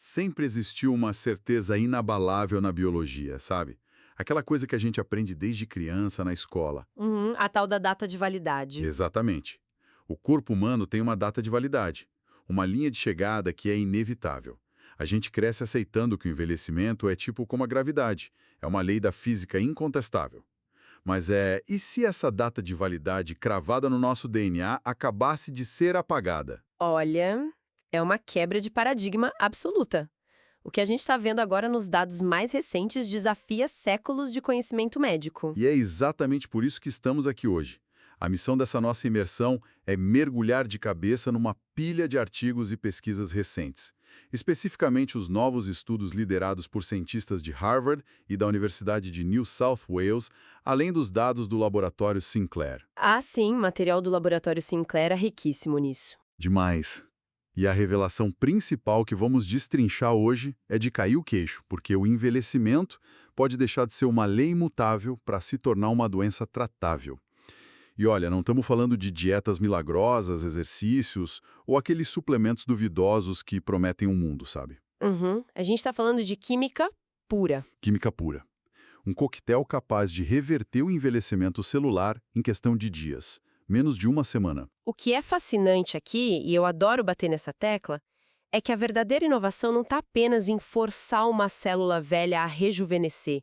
Sempre existiu uma certeza inabalável na biologia, sabe? Aquela coisa que a gente aprende desde criança na escola. Uhum, a tal da data de validade. Exatamente. O corpo humano tem uma data de validade, uma linha de chegada que é inevitável. A gente cresce aceitando que o envelhecimento é tipo como a gravidade, é uma lei da física incontestável. Mas e se essa data de validade cravada no nosso DNA acabasse de ser apagada? Olha, é uma quebra de paradigma absoluta. O que a gente está vendo agora nos dados mais recentes desafia séculos de conhecimento médico. E é exatamente por isso que estamos aqui hoje. A missão dessa nossa imersão é mergulhar de cabeça numa pilha de artigos e pesquisas recentes, especificamente os novos estudos liderados por cientistas de Harvard e da Universidade de New South Wales, além dos dados do laboratório Sinclair. Ah, sim, material do laboratório Sinclair é riquíssimo nisso. Demais. E a revelação principal que vamos destrinchar hoje é de cair o queixo, porque o envelhecimento pode deixar de ser uma lei imutável para se tornar uma doença tratável. E olha, não estamos falando de dietas milagrosas, exercícios ou aqueles suplementos duvidosos que prometem um mundo, sabe? Uhum, a gente está falando de química pura. Química pura. Um coquetel capaz de reverter o envelhecimento celular em questão de dias, menos de uma semana. O que é fascinante aqui, e eu adoro bater nessa tecla, é que a verdadeira inovação não está apenas em forçar uma célula velha a rejuvenescer.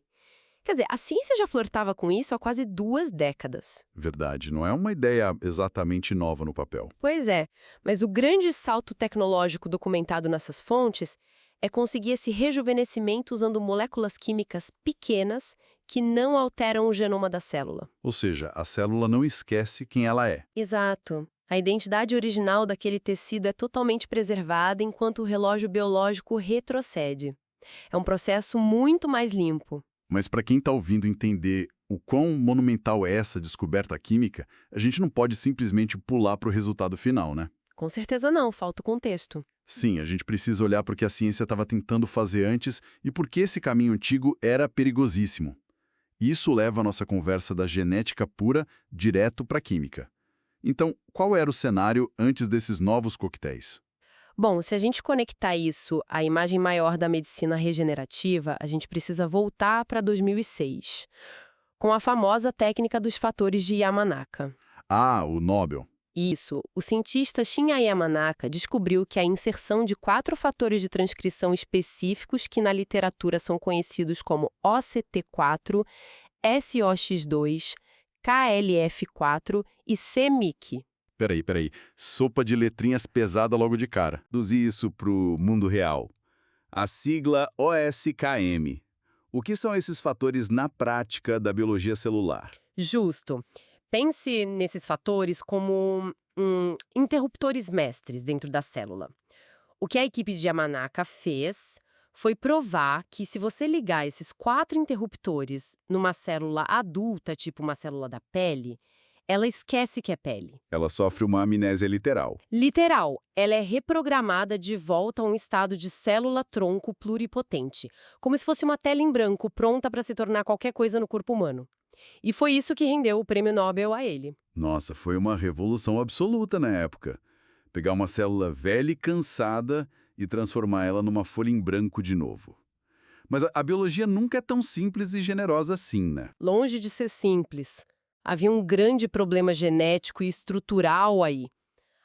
Quer dizer, a ciência já flertava com isso há quase 2 décadas. Verdade, não é uma ideia exatamente nova no papel. Pois é, mas o grande salto tecnológico documentado nessas fontes é conseguir esse rejuvenescimento usando moléculas químicas pequenas que não alteram o genoma da célula. Ou seja, a célula não esquece quem ela é. Exato. A identidade original daquele tecido é totalmente preservada enquanto o relógio biológico retrocede. É um processo muito mais limpo. Mas para quem está ouvindo entender o quão monumental é essa descoberta química, a gente não pode simplesmente pular para o resultado final, né? Com certeza não, falta o contexto. Sim, a gente precisa olhar para o que a ciência estava tentando fazer antes e por que esse caminho antigo era perigosíssimo. Isso leva a nossa conversa da genética pura direto para a química. Então, qual era o cenário antes desses novos coquetéis? Bom, se a gente conectar isso à imagem maior da medicina regenerativa, a gente precisa voltar para 2006, com a famosa técnica dos fatores de Yamanaka. Ah, o Nobel. Isso, o cientista Shinya Yamanaka descobriu que a inserção de 4 fatores de transcrição específicos que na literatura são conhecidos como OCT4, SOX2, KLF4 e CMYC. Peraí. Sopa de letrinhas pesada logo de cara. Traduzir isso para o mundo real. A sigla OSKM. O que são esses fatores na prática da biologia celular? Justo. Pense nesses fatores como interruptores mestres dentro da célula. O que a equipe de Yamanaka fez foi provar que se você ligar esses 4 interruptores numa célula adulta, tipo uma célula da pele, ela esquece que é pele. Ela sofre uma amnésia literal. Literal, ela é reprogramada de volta a um estado de célula-tronco pluripotente, como se fosse uma tela em branco pronta para se tornar qualquer coisa no corpo humano. E foi isso que rendeu o prêmio Nobel a ele. Nossa, foi uma revolução absoluta na época. Pegar uma célula velha e cansada e transformar ela numa folha em branco de novo. Mas a biologia nunca é tão simples e generosa assim, né? Longe de ser simples. Havia um grande problema genético e estrutural aí.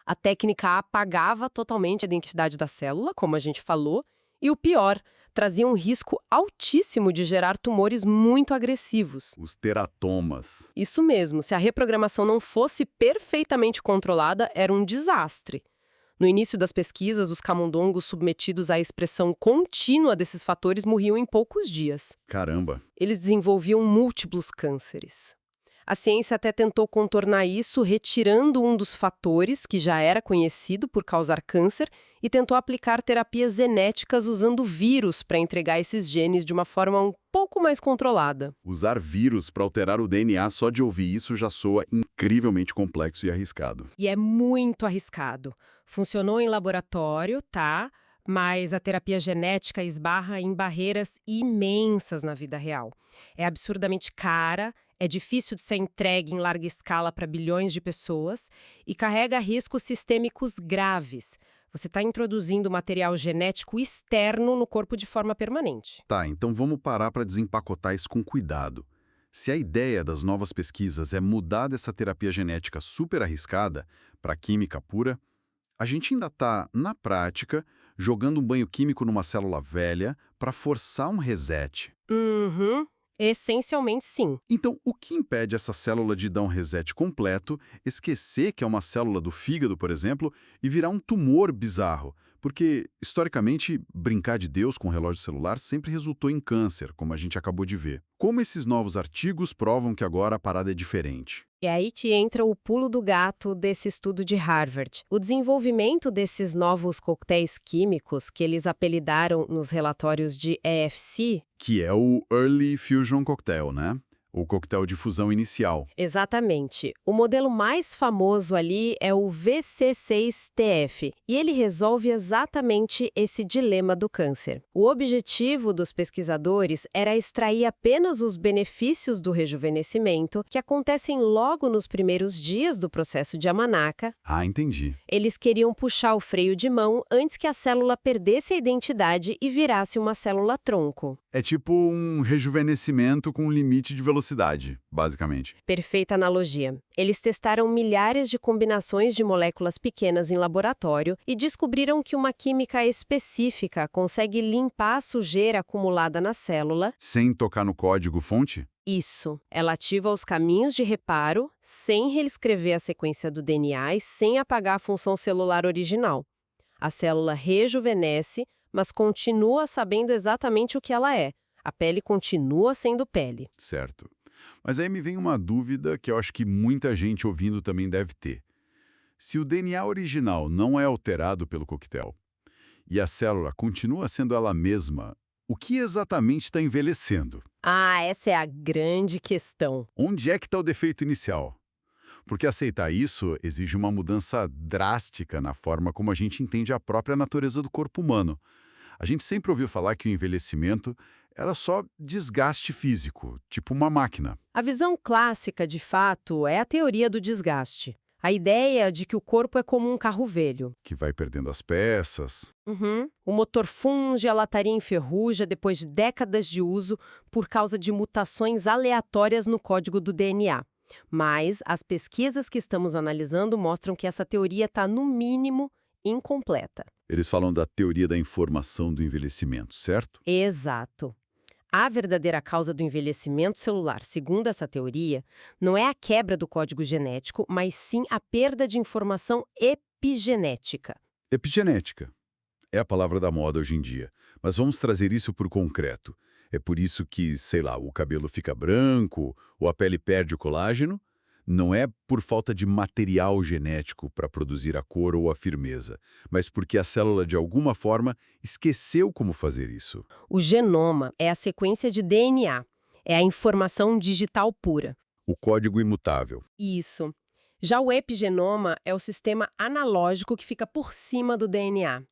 A técnica apagava totalmente a identidade da célula, como a gente falou, e o pior, trazia um risco altíssimo de gerar tumores muito agressivos. Os teratomas. Isso mesmo, se a reprogramação não fosse perfeitamente controlada, era um desastre. No início das pesquisas, os camundongos submetidos à expressão contínua desses fatores morriam em poucos dias. Caramba. Eles desenvolviam múltiplos cânceres. A ciência até tentou contornar isso retirando um dos fatores que já era conhecido por causar câncer e tentou aplicar terapias genéticas usando vírus para entregar esses genes de uma forma um pouco mais controlada. Usar vírus para alterar o DNA só de ouvir isso já soa incrivelmente complexo e arriscado. E é muito arriscado. Funcionou em laboratório, tá? Mas a terapia genética esbarra em barreiras imensas na vida real. É absurdamente cara, é difícil de ser entregue em larga escala para bilhões de pessoas e carrega riscos sistêmicos graves, Você está introduzindo material genético externo no corpo de forma permanente. Tá, então vamos parar para desempacotar isso com cuidado. Se a ideia das novas pesquisas é mudar dessa terapia genética super arriscada para química pura, a gente ainda está, na prática, jogando um banho químico numa célula velha para forçar um reset. Uhum. Essencialmente, sim. Então, o que impede essa célula de dar um reset completo, esquecer que é uma célula do fígado, por exemplo, e virar um tumor bizarro? Porque, historicamente, brincar de Deus com o relógio celular sempre resultou em câncer, como a gente acabou de ver. Como esses novos artigos provam que agora a parada é diferente? É aí que entra o pulo do gato desse estudo de Harvard. O desenvolvimento desses novos coquetéis químicos, que eles apelidaram nos relatórios de EFC, Que é o Early Fusion Cocktail, né? O coquetel de fusão inicial. exatamente. O modelo mais famoso ali é o VC6TF, e ele resolve exatamente esse dilema do câncer. O objetivo dos pesquisadores era extrair apenas os benefícios do rejuvenescimento, que acontecem logo nos primeiros dias do processo de Yamanaka. Ah, entendi. Eles queriam puxar o freio de mão antes que a célula perdesse a identidade e virasse uma célula tronco. É tipo um rejuvenescimento com limite de velocidade, basicamente. Perfeita analogia. Eles testaram milhares de combinações de moléculas pequenas em laboratório e descobriram que uma química específica consegue limpar a sujeira acumulada na célula. Sem tocar no código-fonte? Isso. Ela ativa os caminhos de reparo sem reescrever a sequência do DNA e sem apagar a função celular original. A célula rejuvenesce, mas continua sabendo exatamente o que ela é. A pele continua sendo pele. Certo. Mas aí me vem uma dúvida que eu acho que muita gente ouvindo também deve ter. Se o DNA original não é alterado pelo coquetel e a célula continua sendo ela mesma, o que exatamente está envelhecendo? Ah, essa é a grande questão. Onde é que está o defeito inicial? Porque aceitar isso exige uma mudança drástica na forma como a gente entende a própria natureza do corpo humano. A gente sempre ouviu falar que o envelhecimento era só desgaste físico, tipo uma máquina. A visão clássica, de fato, é a teoria do desgaste. A ideia de que o corpo é como um carro velho. Que vai perdendo as peças. O motor funge, a lataria enferruja depois de décadas de uso por causa de mutações aleatórias no código do DNA. Mas as pesquisas que estamos analisando mostram que essa teoria está, no mínimo, incompleta. Eles falam da teoria da informação do envelhecimento, certo? Exato. A verdadeira causa do envelhecimento celular, segundo essa teoria, não é a quebra do código genético, mas sim a perda de informação epigenética. Epigenética. É a palavra da moda hoje em dia. Mas vamos trazer isso por concreto. É por isso que, sei lá, o cabelo fica branco ou a pele perde o colágeno? Não é por falta de material genético para produzir a cor ou a firmeza, mas porque a célula, de alguma forma, esqueceu como fazer isso. O genoma é a sequência de DNA, é a informação digital pura. O código imutável. Isso. Já o epigenoma é o sistema analógico que fica por cima do DNA.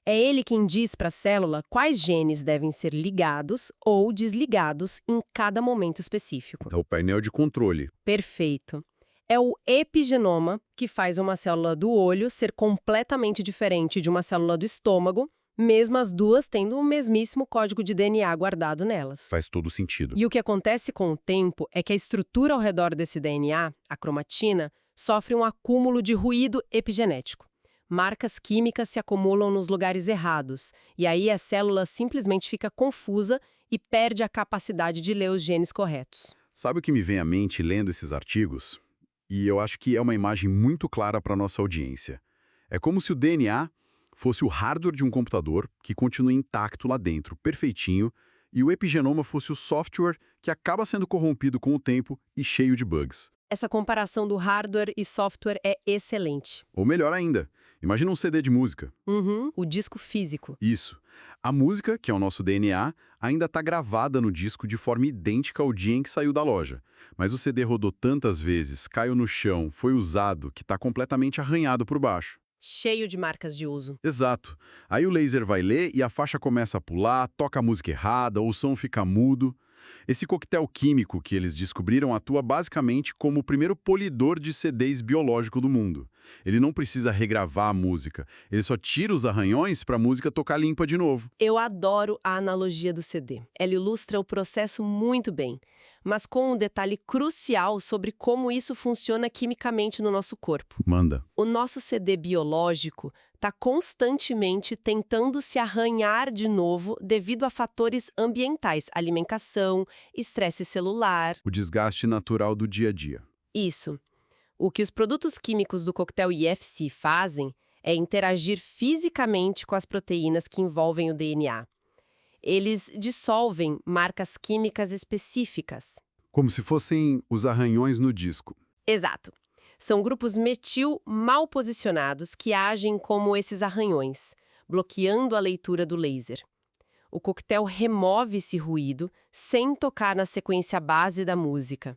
É ele quem diz para a célula quais genes devem ser ligados ou desligados em cada momento específico. É o painel de controle. Perfeito. É o epigenoma que faz uma célula do olho ser completamente diferente de uma célula do estômago, mesmo as duas tendo o mesmíssimo código de DNA guardado nelas. Faz todo sentido. E o que acontece com o tempo é que a estrutura ao redor desse DNA, a cromatina, sofre um acúmulo de ruído epigenético. Marcas químicas se acumulam nos lugares errados, e aí a célula simplesmente fica confusa e perde a capacidade de ler os genes corretos. Sabe o que me vem à mente lendo esses artigos? E eu acho que é uma imagem muito clara para a nossa audiência. É como se o DNA fosse o hardware de um computador que continua intacto lá dentro, perfeitinho, e o epigenoma fosse o software que acaba sendo corrompido com o tempo e cheio de bugs. Essa comparação do hardware e software é excelente. Ou melhor ainda, imagina um CD de música. O disco físico. Isso. A música, que é o nosso DNA, ainda está gravada no disco de forma idêntica ao dia em que saiu da loja. Mas o CD rodou tantas vezes, caiu no chão, foi usado, que está completamente arranhado por baixo. Cheio de marcas de uso. Exato. Aí o laser vai ler e a faixa começa a pular, toca a música errada, ou o som fica mudo. Esse coquetel químico que eles descobriram atua basicamente como o primeiro polidor de CDs biológico do mundo. Ele não precisa regravar a música, ele só tira os arranhões para a música tocar limpa de novo. Eu adoro a analogia do CD. Ela ilustra o processo muito bem, mas com um detalhe crucial sobre como isso funciona quimicamente no nosso corpo. Manda. O nosso CD biológico está constantemente tentando se arranhar de novo devido a fatores ambientais, alimentação, estresse celular. O desgaste natural do dia a dia. Isso. O que os produtos químicos do coquetel IFC fazem é interagir fisicamente com as proteínas que envolvem o DNA. Eles dissolvem marcas químicas específicas. Como se fossem os arranhões no disco. Exato. São grupos metil mal posicionados que agem como esses arranhões, bloqueando a leitura do laser. O coquetel remove esse ruído sem tocar na sequência base da música.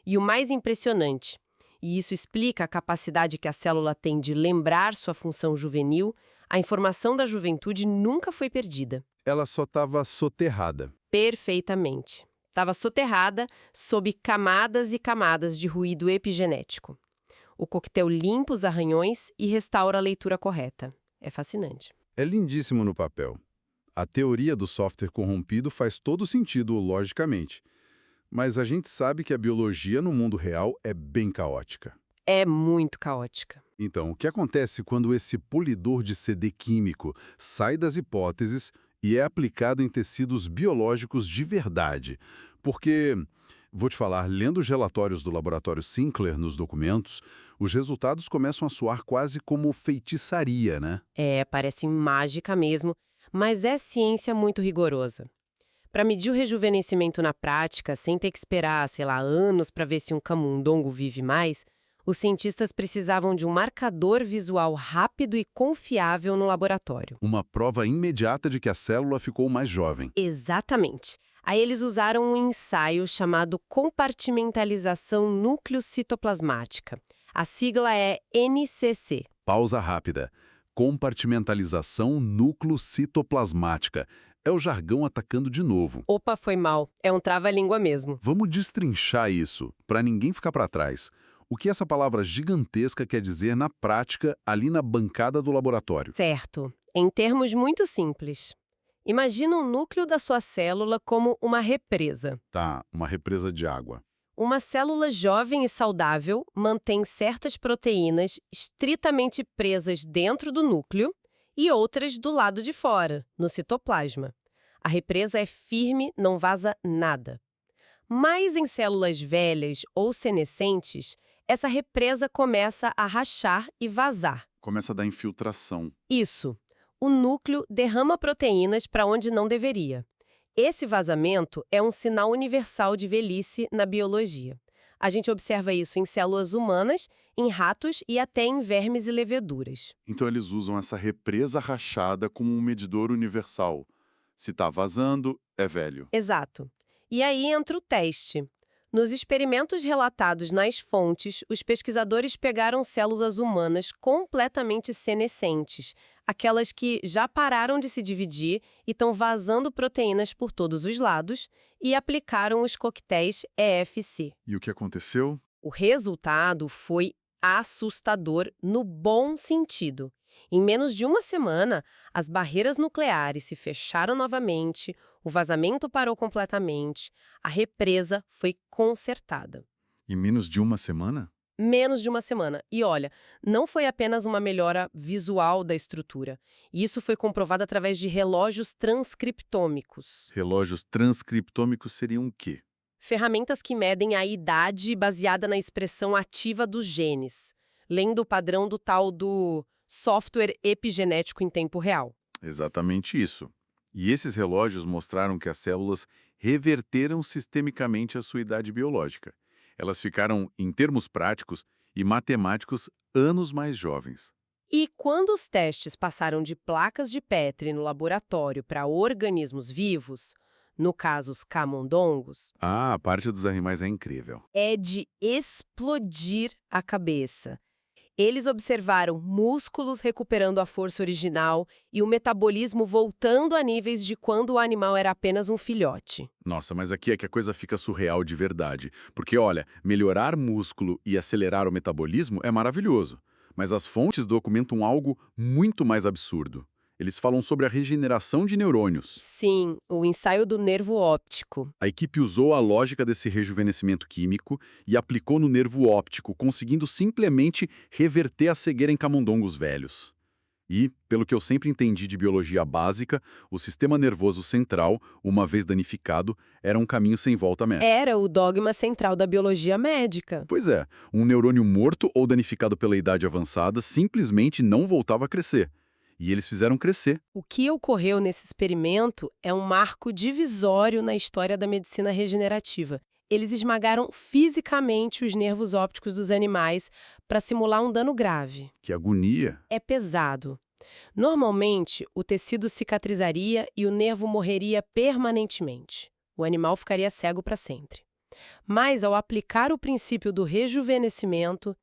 E o mais impressionante, e isso explica a capacidade que a célula tem de lembrar sua função juvenil, a informação da juventude nunca foi perdida. Ela só estava soterrada. Perfeitamente. Estava soterrada sob camadas e camadas de ruído epigenético. O coquetel limpa os arranhões e restaura a leitura correta. É fascinante. É lindíssimo no papel. A teoria do software corrompido faz todo sentido, logicamente. Mas a gente sabe que a biologia no mundo real é bem caótica. É muito caótica. Então, o que acontece quando esse polidor de CD químico sai das hipóteses e é aplicado em tecidos biológicos de verdade? Porque, vou te falar, lendo os relatórios do laboratório Sinclair nos documentos, os resultados começam a soar quase como feitiçaria, né? Parece mágica mesmo, mas é ciência muito rigorosa. Para medir o rejuvenescimento na prática, sem ter que esperar, anos para ver se um camundongo vive mais, os cientistas precisavam de um marcador visual rápido e confiável no laboratório. Uma prova imediata de que a célula ficou mais jovem. Exatamente. Aí eles usaram um ensaio chamado compartimentalização núcleo-citoplasmática. A sigla é NCC. Pausa rápida. Compartimentalização núcleo-citoplasmática. É o jargão atacando de novo. Opa, foi mal. É um trava-língua mesmo. Vamos destrinchar isso, para ninguém ficar para trás. O que essa palavra gigantesca quer dizer na prática, ali na bancada do laboratório? Certo. Em termos muito simples. Imagina o núcleo da sua célula como uma represa. Tá, uma represa de água. Uma célula jovem e saudável mantém certas proteínas estritamente presas dentro do núcleo e outras do lado de fora, no citoplasma. A represa é firme, não vaza nada. Mas em células velhas ou senescentes, essa represa começa a rachar e vazar. Começa a dar infiltração. Isso. O núcleo derrama proteínas para onde não deveria. Esse vazamento é um sinal universal de velhice na biologia. A gente observa isso em células humanas, em ratos e até em vermes e leveduras. Então eles usam essa represa rachada como um medidor universal. Se está vazando, é velho. Exato. E aí entra o teste. Nos experimentos relatados nas fontes, os pesquisadores pegaram células humanas completamente senescentes, aquelas que já pararam de se dividir e estão vazando proteínas por todos os lados, e aplicaram os coquetéis EFC. E o que aconteceu? O resultado foi assustador no bom sentido. Em menos de uma semana, as barreiras nucleares se fecharam novamente, o vazamento parou completamente, a represa foi consertada. Em menos de uma semana? Menos de uma semana. E olha, não foi apenas uma melhora visual da estrutura. Isso foi comprovado através de relógios transcriptômicos. Relógios transcriptômicos seriam o quê? Ferramentas que medem a idade baseada na expressão ativa dos genes, lendo o padrão do tal do software epigenético em tempo real. Exatamente isso. E esses relógios mostraram que as células reverteram sistemicamente a sua idade biológica. Elas ficaram, em termos práticos e matemáticos, anos mais jovens. E quando os testes passaram de placas de Petri no laboratório para organismos vivos, no caso os camundongos, A parte dos animais é incrível. é de explodir a cabeça. Eles observaram músculos recuperando a força original e o metabolismo voltando a níveis de quando o animal era apenas um filhote. Nossa, mas aqui é que a coisa fica surreal de verdade. Porque, olha, melhorar músculo e acelerar o metabolismo é maravilhoso. Mas as fontes documentam algo muito mais absurdo. Eles falam sobre a regeneração de neurônios. Sim, o ensaio do nervo óptico. A equipe usou a lógica desse rejuvenescimento químico e aplicou no nervo óptico, conseguindo simplesmente reverter a cegueira em camundongos velhos. E, pelo que eu sempre entendi de biologia básica, o sistema nervoso central, uma vez danificado, era um caminho sem volta mesmo. Era o dogma central da biologia médica. Pois é, um neurônio morto ou danificado pela idade avançada simplesmente não voltava a crescer. E eles fizeram crescer. O que ocorreu nesse experimento é um marco divisório na história da medicina regenerativa. Eles esmagaram fisicamente os nervos ópticos dos animais para simular um dano grave. Que agonia! É pesado. Normalmente, o tecido cicatrizaria e o nervo morreria permanentemente. O animal ficaria cego para sempre. Mas, ao aplicar o princípio do rejuvenescimento,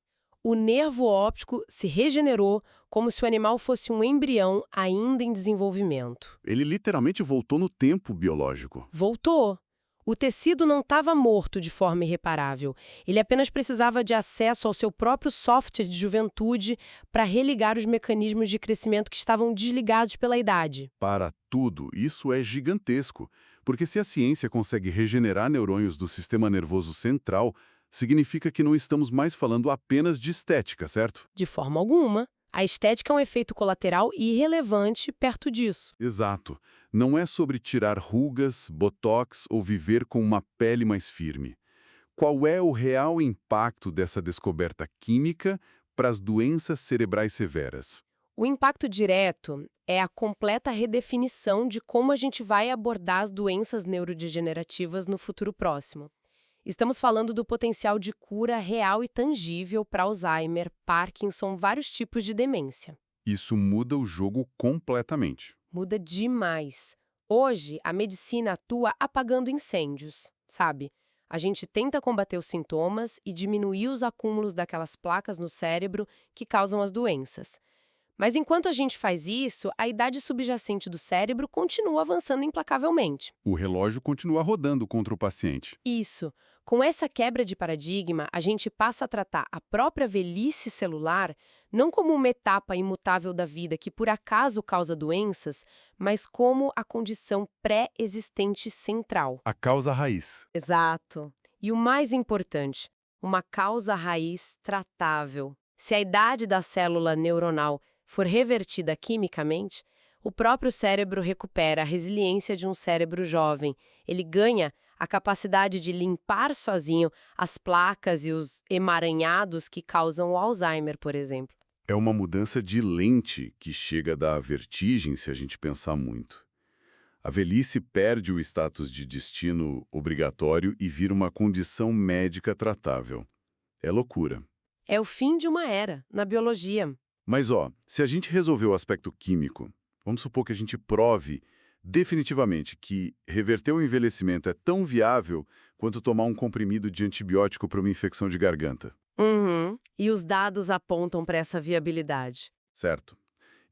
o nervo óptico se regenerou como se o animal fosse um embrião ainda em desenvolvimento. Ele literalmente voltou no tempo biológico. Voltou. O tecido não estava morto de forma irreparável. Ele apenas precisava de acesso ao seu próprio software de juventude para religar os mecanismos de crescimento que estavam desligados pela idade. Para tudo, isso é gigantesco. Porque se a ciência consegue regenerar neurônios do sistema nervoso central, significa que não estamos mais falando apenas de estética, certo? De forma alguma. A estética é um efeito colateral irrelevante perto disso. Exato. Não é sobre tirar rugas, botox ou viver com uma pele mais firme. Qual é o real impacto dessa descoberta química para as doenças cerebrais severas? O impacto direto é a completa redefinição de como a gente vai abordar as doenças neurodegenerativas no futuro próximo. Estamos falando do potencial de cura real e tangível para Alzheimer, Parkinson, vários tipos de demência. Isso muda o jogo completamente. Muda demais. Hoje, a medicina atua apagando incêndios, sabe? A gente tenta combater os sintomas e diminuir os acúmulos daquelas placas no cérebro que causam as doenças. Mas enquanto a gente faz isso, a idade subjacente do cérebro continua avançando implacavelmente. O relógio continua rodando contra o paciente. Isso. Com essa quebra de paradigma, a gente passa a tratar a própria velhice celular não como uma etapa imutável da vida que por acaso causa doenças, mas como a condição pré-existente central. A causa raiz. Exato. E o mais importante, uma causa raiz tratável. Se a idade da célula neuronal for revertida quimicamente, o próprio cérebro recupera a resiliência de um cérebro jovem. Ele ganha a capacidade de limpar sozinho as placas e os emaranhados que causam o Alzheimer, por exemplo. É uma mudança de lente que chega a dar vertigem se a gente pensar muito. A velhice perde o status de destino obrigatório e vira uma condição médica tratável. É loucura. É o fim de uma era, na biologia. Mas, se a gente resolver o aspecto químico, vamos supor que a gente prove definitivamente que reverter o envelhecimento é tão viável quanto tomar um comprimido de antibiótico para uma infecção de garganta. Uhum. E os dados apontam para essa viabilidade. Certo.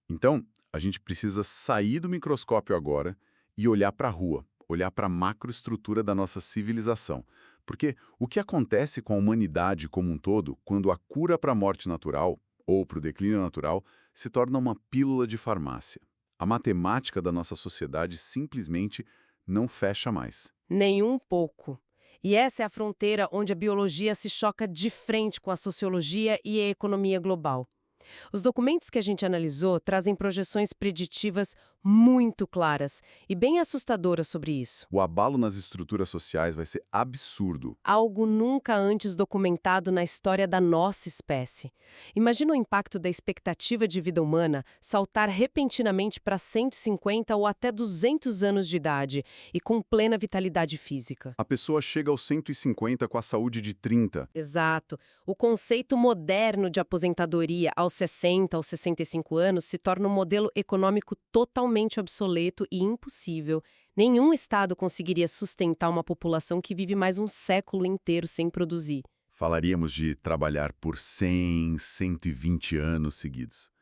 Então, a gente precisa sair do microscópio agora e olhar para a rua, olhar para a macroestrutura da nossa civilização. Porque o que acontece com a humanidade como um todo quando a cura para a morte natural, ou para o declínio natural, se torna uma pílula de farmácia? A matemática da nossa sociedade simplesmente não fecha mais. Nem um pouco. E essa é a fronteira onde a biologia se choca de frente com a sociologia e a economia global. Os documentos que a gente analisou trazem projeções preditivas muito claras e bem assustadoras sobre isso. O abalo nas estruturas sociais vai ser absurdo. Algo nunca antes documentado na história da nossa espécie. Imagina o impacto da expectativa de vida humana saltar repentinamente para 150 ou até 200 anos de idade e com plena vitalidade física. A pessoa chega aos 150 com a saúde de 30. Exato. O conceito moderno de aposentadoria aos 60 ou 65 anos se torna um modelo econômico totalmente obsoleto e impossível. Nenhum Estado conseguiria sustentar uma população que vive mais um século inteiro sem produzir. Falaríamos de trabalhar por 100, 120 anos seguidos.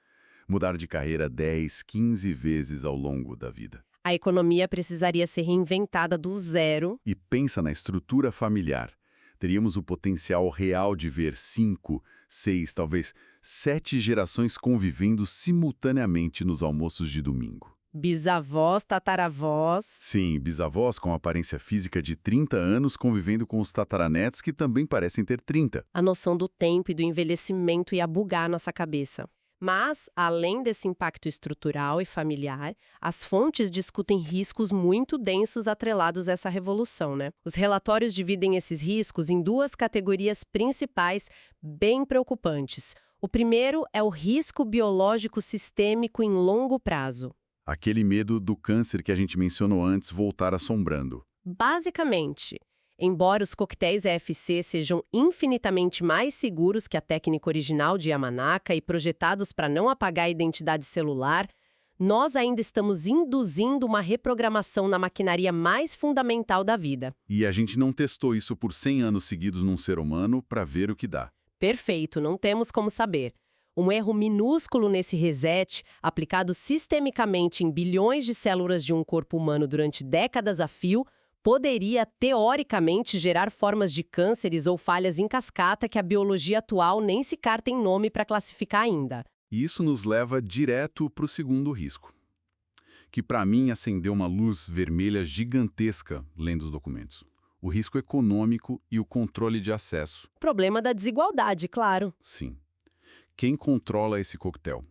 Mudar de carreira 10, 15 vezes ao longo da vida. A economia precisaria ser reinventada do zero. E pensa na estrutura familiar. Teríamos o potencial real de ver 5, 6, talvez 7 gerações convivendo simultaneamente nos almoços de domingo. Bisavós, tataravós. Sim, bisavós com aparência física de 30 anos convivendo com os tataranetos que também parecem ter 30. A noção do tempo e do envelhecimento ia bugar a nossa cabeça. Mas, além desse impacto estrutural e familiar, as fontes discutem riscos muito densos atrelados a essa revolução, né? Os relatórios dividem esses riscos em duas categorias principais bem preocupantes. O primeiro é o risco biológico sistêmico em longo prazo. Aquele medo do câncer que a gente mencionou antes voltar assombrando. Basicamente, embora os coquetéis EFC sejam infinitamente mais seguros que a técnica original de Yamanaka e projetados para não apagar a identidade celular, nós ainda estamos induzindo uma reprogramação na maquinaria mais fundamental da vida. E a gente não testou isso por 100 anos seguidos num ser humano para ver o que dá. Perfeito, não temos como saber. Um erro minúsculo nesse reset, aplicado sistemicamente em bilhões de células de um corpo humano durante décadas a fio, poderia, teoricamente, gerar formas de cânceres ou falhas em cascata que a biologia atual nem sequer tem nome para classificar ainda. E isso nos leva direto para o segundo risco, que para mim acendeu uma luz vermelha gigantesca lendo os documentos. O risco econômico e o controle de acesso. O problema da desigualdade, claro. Sim. Quem controla esse coquetel?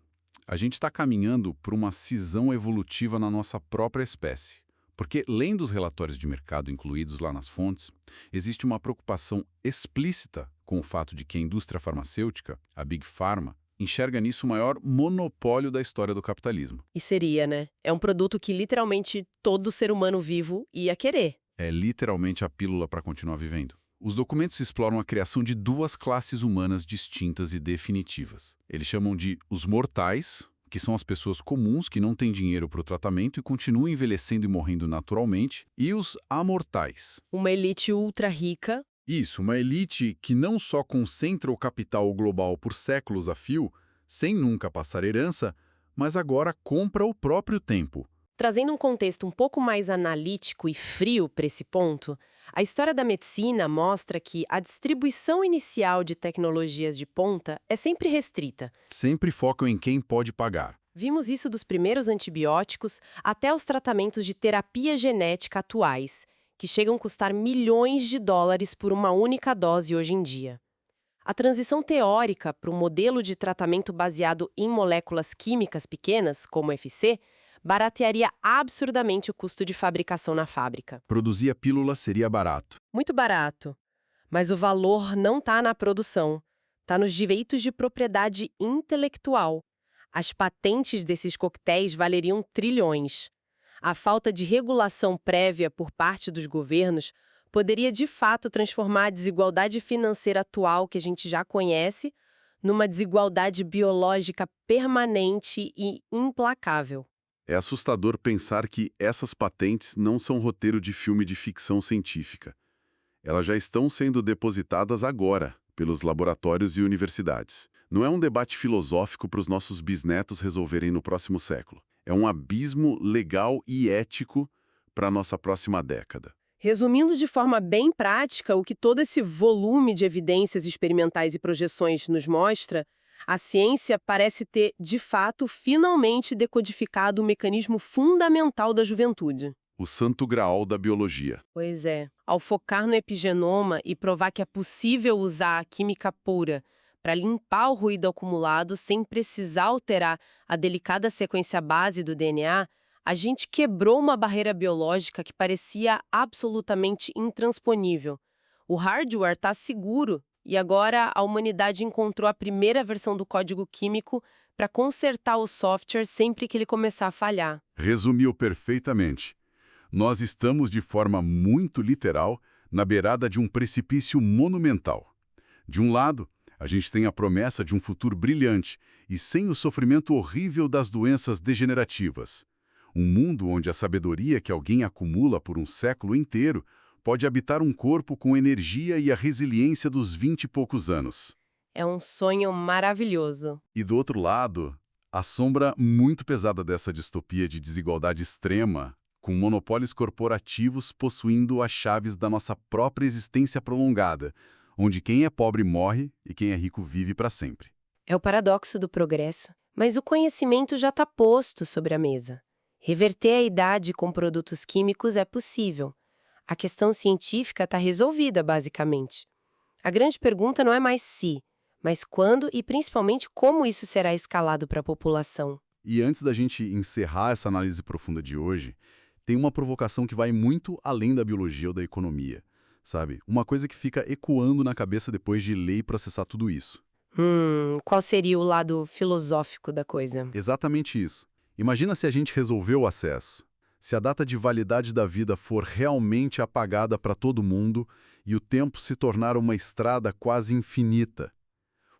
A gente está caminhando por uma cisão evolutiva na nossa própria espécie. Porque, lendo os relatórios de mercado incluídos lá nas fontes, existe uma preocupação explícita com o fato de que a indústria farmacêutica, a Big Pharma, enxerga nisso o maior monopólio da história do capitalismo. E seria, né? É um produto que literalmente todo ser humano vivo ia querer. É literalmente a pílula para continuar vivendo. Os documentos exploram a criação de duas classes humanas distintas e definitivas. Eles chamam de os mortais, que são as pessoas comuns que não têm dinheiro para o tratamento e continuam envelhecendo e morrendo naturalmente, e os amortais. Uma elite ultra rica. Isso, uma elite que não só concentra o capital global por séculos a fio, sem nunca passar herança, mas agora compra o próprio tempo. Trazendo um contexto um pouco mais analítico e frio para esse ponto, a história da medicina mostra que a distribuição inicial de tecnologias de ponta é sempre restrita. Sempre focam em quem pode pagar. Vimos isso dos primeiros antibióticos até os tratamentos de terapia genética atuais, que chegam a custar milhões de dólares por uma única dose hoje em dia. A transição teórica para um modelo de tratamento baseado em moléculas químicas pequenas, como o FC, baratearia absurdamente o custo de fabricação na fábrica. Produzir a pílula seria barato. Muito barato. Mas o valor não está na produção. Está nos direitos de propriedade intelectual. As patentes desses coquetéis valeriam trilhões. A falta de regulação prévia por parte dos governos poderia de fato transformar a desigualdade financeira atual que a gente já conhece numa desigualdade biológica permanente e implacável. É assustador pensar que essas patentes não são roteiro de filme de ficção científica. Elas já estão sendo depositadas agora pelos laboratórios e universidades. Não é um debate filosófico para os nossos bisnetos resolverem no próximo século. É um abismo legal e ético para a nossa próxima década. Resumindo de forma bem prática o que todo esse volume de evidências experimentais e projeções nos mostra, a ciência parece ter, de fato, finalmente decodificado o mecanismo fundamental da juventude. O santo graal da biologia. Pois é. Ao focar no epigenoma e provar que é possível usar a química pura para limpar o ruído acumulado sem precisar alterar a delicada sequência base do DNA, a gente quebrou uma barreira biológica que parecia absolutamente intransponível. O hardware está seguro. E agora a humanidade encontrou a primeira versão do código químico para consertar o software sempre que ele começar a falhar. Resumiu perfeitamente. Nós estamos, de forma muito literal, na beirada de um precipício monumental. De um lado, a gente tem a promessa de um futuro brilhante e sem o sofrimento horrível das doenças degenerativas. Um mundo onde a sabedoria que alguém acumula por um século inteiro pode habitar um corpo com energia e a resiliência dos 20 e poucos anos. É um sonho maravilhoso. E do outro lado, a sombra muito pesada dessa distopia de desigualdade extrema, com monopólios corporativos possuindo as chaves da nossa própria existência prolongada, onde quem é pobre morre e quem é rico vive para sempre. É o paradoxo do progresso, mas o conhecimento já está posto sobre a mesa. Reverter a idade com produtos químicos é possível. A questão científica está resolvida, basicamente. A grande pergunta não é mais se, mas quando e principalmente como isso será escalado para a população. E antes da gente encerrar essa análise profunda de hoje, tem uma provocação que vai muito além da biologia ou da economia, sabe? Uma coisa que fica ecoando na cabeça depois de ler e processar tudo isso. Qual seria o lado filosófico da coisa? Exatamente isso. Imagina se a gente resolveu o acesso. Se a data de validade da vida for realmente apagada para todo mundo e o tempo se tornar uma estrada quase infinita.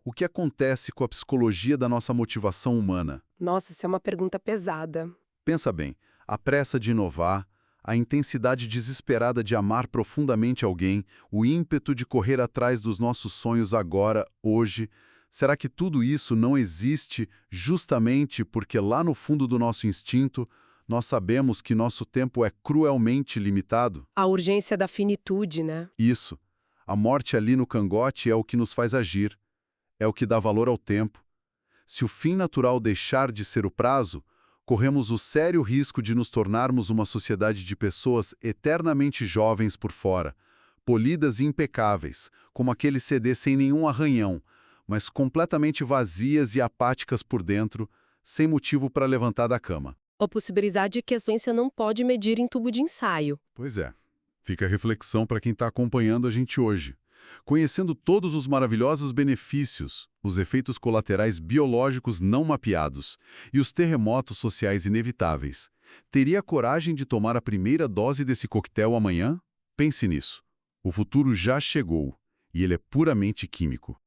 O que acontece com a psicologia da nossa motivação humana? Nossa, isso é uma pergunta pesada. Pensa bem, a pressa de inovar, a intensidade desesperada de amar profundamente alguém, o ímpeto de correr atrás dos nossos sonhos agora, hoje, será que tudo isso não existe justamente porque lá no fundo do nosso instinto, nós sabemos que nosso tempo é cruelmente limitado? A urgência da finitude, né? Isso. A morte ali no cangote é o que nos faz agir. É o que dá valor ao tempo. Se o fim natural deixar de ser o prazo, corremos o sério risco de nos tornarmos uma sociedade de pessoas eternamente jovens por fora, polidas e impecáveis, como aquele CD sem nenhum arranhão, mas completamente vazias e apáticas por dentro, sem motivo para levantar da cama. A possibilidade que a ciência não pode medir em tubo de ensaio. Pois é. Fica a reflexão para quem está acompanhando a gente hoje. Conhecendo todos os maravilhosos benefícios, os efeitos colaterais biológicos não mapeados e os terremotos sociais inevitáveis, teria coragem de tomar a primeira dose desse coquetel amanhã? Pense nisso. O futuro já chegou e ele é puramente químico.